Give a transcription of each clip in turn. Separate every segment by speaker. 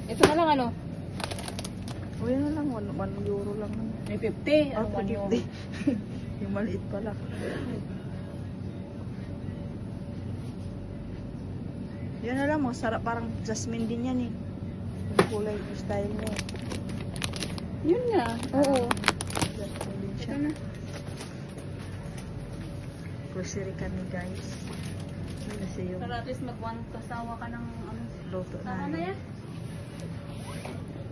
Speaker 1: Ito na lang ano?
Speaker 2: O yan na lang, 1 euro lang.
Speaker 1: May 50.
Speaker 2: Ah, 50. Yung maliit pala. Yan na lang, masarap. Parang jasmine din yan eh. Yung kulay, yung style mo.
Speaker 1: Yun nga. Oo.
Speaker 2: Jasmine din siya.
Speaker 1: Ito na.
Speaker 2: Grocery kami guys. Kasi yung
Speaker 1: Para at least mag-one kasawa ka ng ano.
Speaker 2: luto
Speaker 1: Tama na
Speaker 2: na.
Speaker 1: yan?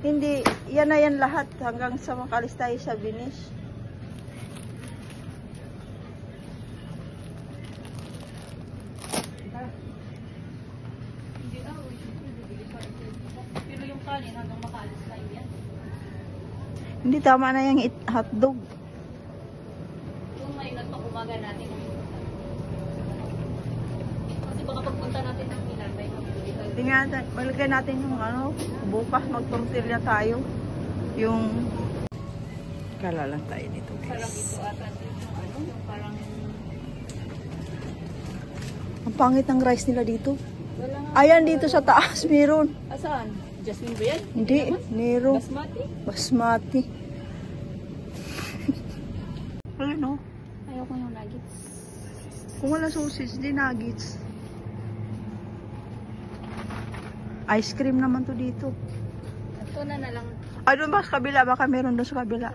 Speaker 2: Hindi, yan na yan lahat. Hanggang sa makalis tayo sa Venice.
Speaker 1: Hindi na. Pero yung kanin hanggang makalis tayo yan.
Speaker 2: Hindi, tama na yung hotdog.
Speaker 1: Kung may nagpakumaga natin. Kasi baka pagpunta natin ng Milan, may mabibili tayo.
Speaker 2: Tingnan, malagyan natin yung ano, bukas mag-tortilla tayo. Yung kala lang tayo nito
Speaker 1: Parang
Speaker 2: guys.
Speaker 1: ito ata yung ano, yung parang
Speaker 2: Ang pangit ng rice nila dito.
Speaker 1: wala nga.
Speaker 2: Ayan dito sa taas meron.
Speaker 1: Asaan? Jasmine ba yan?
Speaker 2: Hindi, Nero.
Speaker 1: Basmati?
Speaker 2: Basmati. Ano?
Speaker 1: Ayaw ko yung nuggets.
Speaker 2: Kung wala sausage, di nuggets. Ice cream naman to dito.
Speaker 1: Ito na lang.
Speaker 2: Ay, doon ba sa kabila? Baka meron doon sa kabila.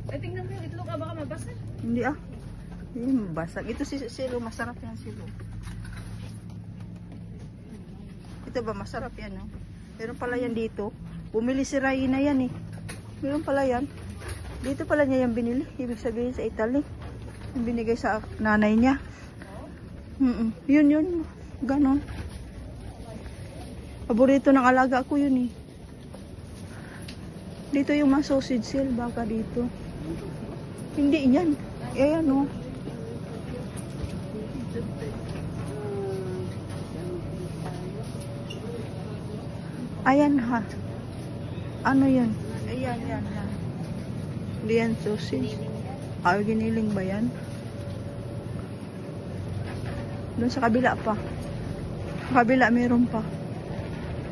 Speaker 1: Ay, tingnan mo yung itlog. Baka mabasa.
Speaker 2: Hindi ah. Hindi mabasag. Ito si silo. Masarap yan silo. Ito ba? Masarap yan. Oh. Meron pala yan dito. Bumili si Raina yan eh. Meron pala yan. Dito pala niya yung binili. Ibig sabihin sa Italy. Yung binigay sa nanay niya. Yun. Ganon. Paborito ng alaga ko yun eh. Dito yung mga sausage sale. Baka dito. Hindi yan. Ayan o. Ayan ha. Ano yan? Ayan, yan. Hindi yan sausage. Ay, giniling ba yan? Doon sa kabila pa. Sa kabila meron pa.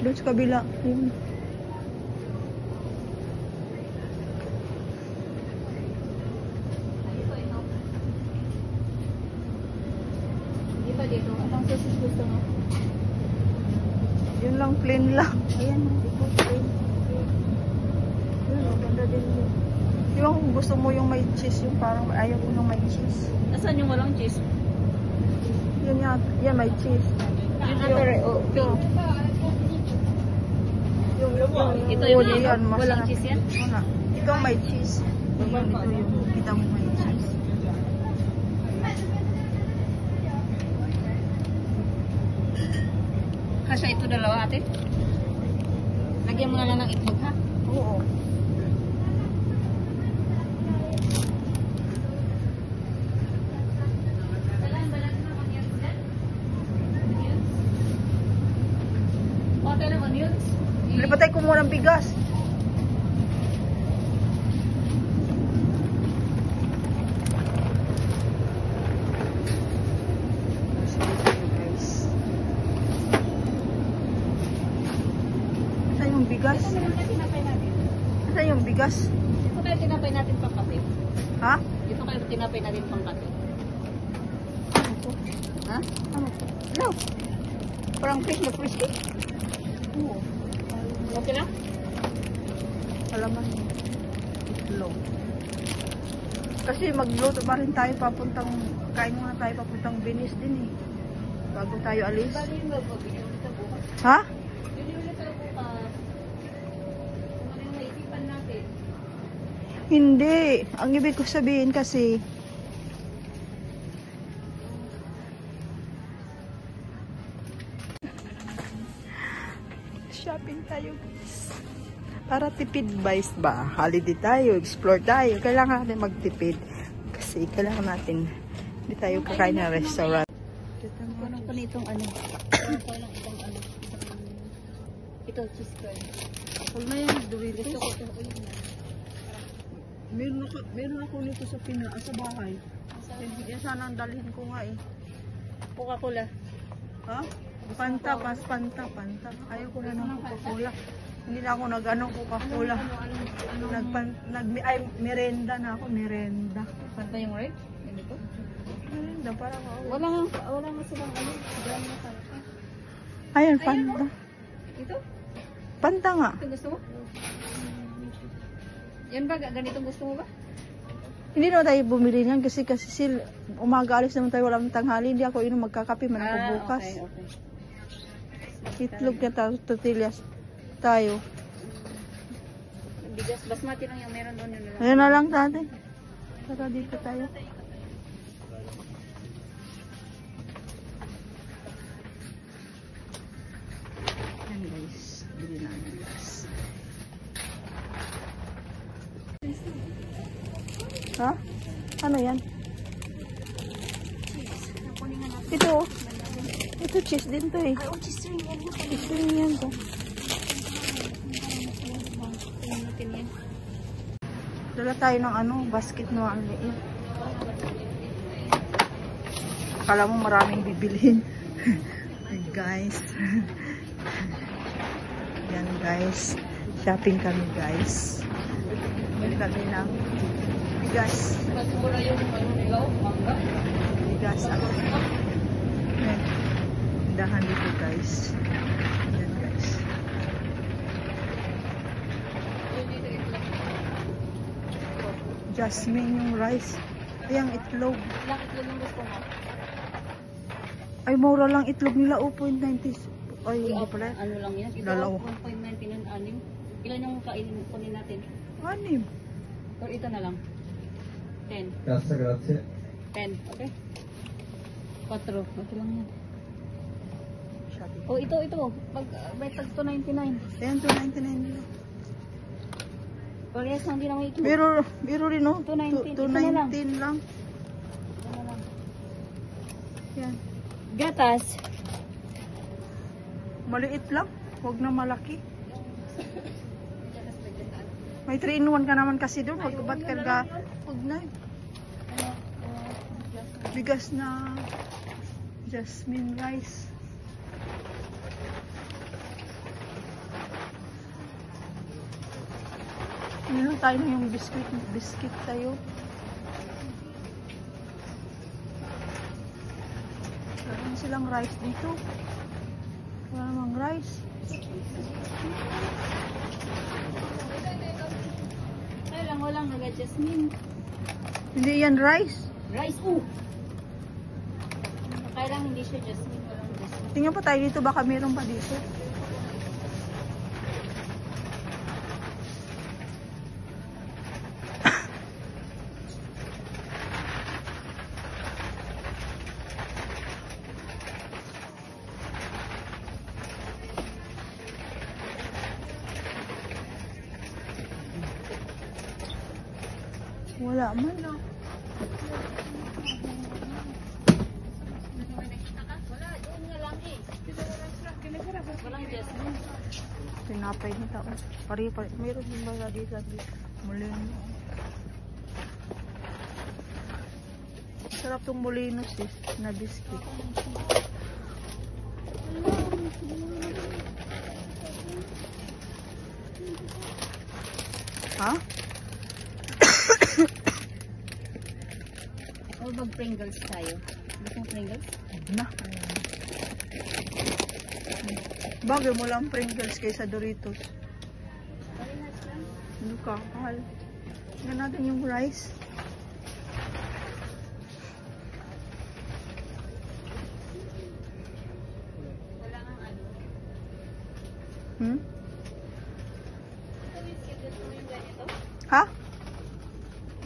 Speaker 2: Doon sa kabila. Yun.
Speaker 1: Hindi pa dito. Anong sausage gusto mo?
Speaker 2: Yun lang, plain lang. Ayan, ito plain. Yun, maganda din yun. Yung gusto mo yung may cheese, yung parang ayaw ko yung may cheese.
Speaker 1: Nasaan yung walang cheese?
Speaker 2: Yun yan, yan may cheese.
Speaker 1: Yung under, oh, pink. Ito yung
Speaker 2: Uli yan,
Speaker 1: walang
Speaker 2: masarap.
Speaker 1: cheese yan?
Speaker 2: Wala. Ito may cheese. Yun, ito yung kita mo may cheese.
Speaker 1: Kasya ito dalawa ate? Lagyan mo na lang ng itlog ha?
Speaker 2: Oo.
Speaker 1: Pati ng onions?
Speaker 2: Bili pa tayo kumuha ng bigas. Saan yung bigas?
Speaker 1: Ito naman tayo tinapay natin.
Speaker 2: Saan yung bigas?
Speaker 1: Ito tayo tinapay natin pang kape.
Speaker 2: Ha?
Speaker 1: Ito kayo tinapay natin pang kape. Ha?
Speaker 2: Ano? No. Parang fish na frisky. Oo.
Speaker 1: Okay lang?
Speaker 2: Alaman. Itlog. Kasi magluto pa rin tayo papuntang, kain muna tayo papuntang Venice din eh. Bago tayo alis.
Speaker 1: Bali yung magbibigyan ulit sa bukas.
Speaker 2: Ha?
Speaker 1: Yun yung ulit sa bukas. Ano yung naisipan natin?
Speaker 2: Hindi. Ang ibig ko sabihin kasi, shopping tayo guys. Para tipid guys ba? Holiday tayo, explore tayo. Kailangan natin magtipid. Kasi kailangan natin, hindi tayo kakain ng restaurant.
Speaker 1: Kunin ko na itong ano. Kunin ko lang itong ano. Ito, cheese curd.
Speaker 2: Huwag na yan, Doritos.
Speaker 1: Gusto ko itong ulit na.
Speaker 2: Meron ako nito sa bahay.
Speaker 1: Sa
Speaker 2: sana ang dalhin ko nga eh.
Speaker 1: Coca-Cola.
Speaker 2: Ha? Panta. Ayaw ko na ng Coca-Cola. Hindi na ako nag-ano Coca-Cola. Merenda na ako, merenda.
Speaker 1: Panta yung red? Ganito?
Speaker 2: Merenda, parang ako.
Speaker 1: Wala nga silang ano. Drum na Fanta.
Speaker 2: Ayun, Panta.
Speaker 1: Ito?
Speaker 2: Panta nga.
Speaker 1: Ito gusto mo? Yan ba? Ganitong gusto mo ba?
Speaker 2: Hindi naman tayo bumili niyan kasi umaga alis naman tayo, walang tanghali. Hindi ako inom, magkakape man ako bukas.
Speaker 1: Okay.
Speaker 2: Itlog na tortillas tayo.
Speaker 1: Bigas, basmati lang yung meron doon. Yun
Speaker 2: Ayun na lang dati. Saka dito tayo. Yan guys. Bili namin guys. Ha? Ano yan? Ito oh. Ito cheese din to eh.
Speaker 1: cheese ring yan.
Speaker 2: Cheese ring yan to. Dala tayo ng ano, basket na ang liit. Akala mo maraming bibilhin. Ay guys. Yan guys. Shopping kami guys. Bili kami ng bigas. Bigas ako. Yan. Dahan dito guys. Yan guys. Jasmine yung rice. Ay, ang itlog.
Speaker 1: Ilang itlog yung gusto mo?
Speaker 2: Ay, mura lang itlog nila. 0.90. Ay, hindi pala.
Speaker 1: Ano lang yan? Ito,
Speaker 2: Dalawa.
Speaker 1: 1.99 anim. Ilan yung kunin natin?
Speaker 2: Anim.
Speaker 1: Or ito na lang? 10.
Speaker 3: Grazie, grazie.
Speaker 1: 10, okay? 4. Okay lang yan.
Speaker 2: Shopping.
Speaker 1: Oh, ito. Pag may tag 299.
Speaker 2: Ayan, 2.99 nila.
Speaker 1: Parehas lang din ang itlog.
Speaker 2: Biro rin, no?
Speaker 1: 2.19.
Speaker 2: 2.19 lang.
Speaker 1: Ano lang.
Speaker 2: Yan.
Speaker 1: Gatas.
Speaker 2: Maliit lang. Huwag na malaki. May 3-in-1 ka naman kasi doon. Ba't ka huwag na. Bigas na jasmine rice. Ano tayo na yung biscuit tayo. Meron silang rice dito. Wala namang rice.
Speaker 1: Walang naga-jasmine.
Speaker 2: Hindi yan rice.
Speaker 1: Rice, Kaya lang hindi siya jasmine. Walang jasmine.
Speaker 2: Tingnan pa tayo dito. Baka meron pa dito. Wala man.
Speaker 1: Wala, doon nga lang eh. Walang jasmine.
Speaker 2: Tinapay na tao. Pari-pari. Meron din ba dito? Molino. Sarap tong molinos eh. Na biscuit. Ha?
Speaker 1: O mag-Pringles tayo. Gusto mo Pringles?
Speaker 2: Na. Bagay mo lang Pringles kaysa Doritos. Ano ka? Mahal. Tingnan natin yung rice.
Speaker 1: Wala kang ano.
Speaker 2: Hmm?
Speaker 1: Gusto mo yung ganito?
Speaker 2: Ha?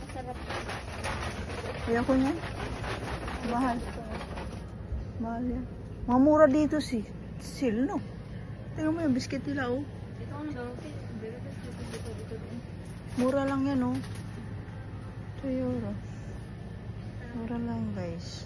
Speaker 1: Masarap.
Speaker 2: Kaya ko yan. Mahal. Mahal yan. Mamura dito si Sil, no? Tingnan mo yung biscuit nila, oh.
Speaker 1: Ito ano daw? Dito.
Speaker 2: Mura lang yan, oh. €2. Mura lang, guys.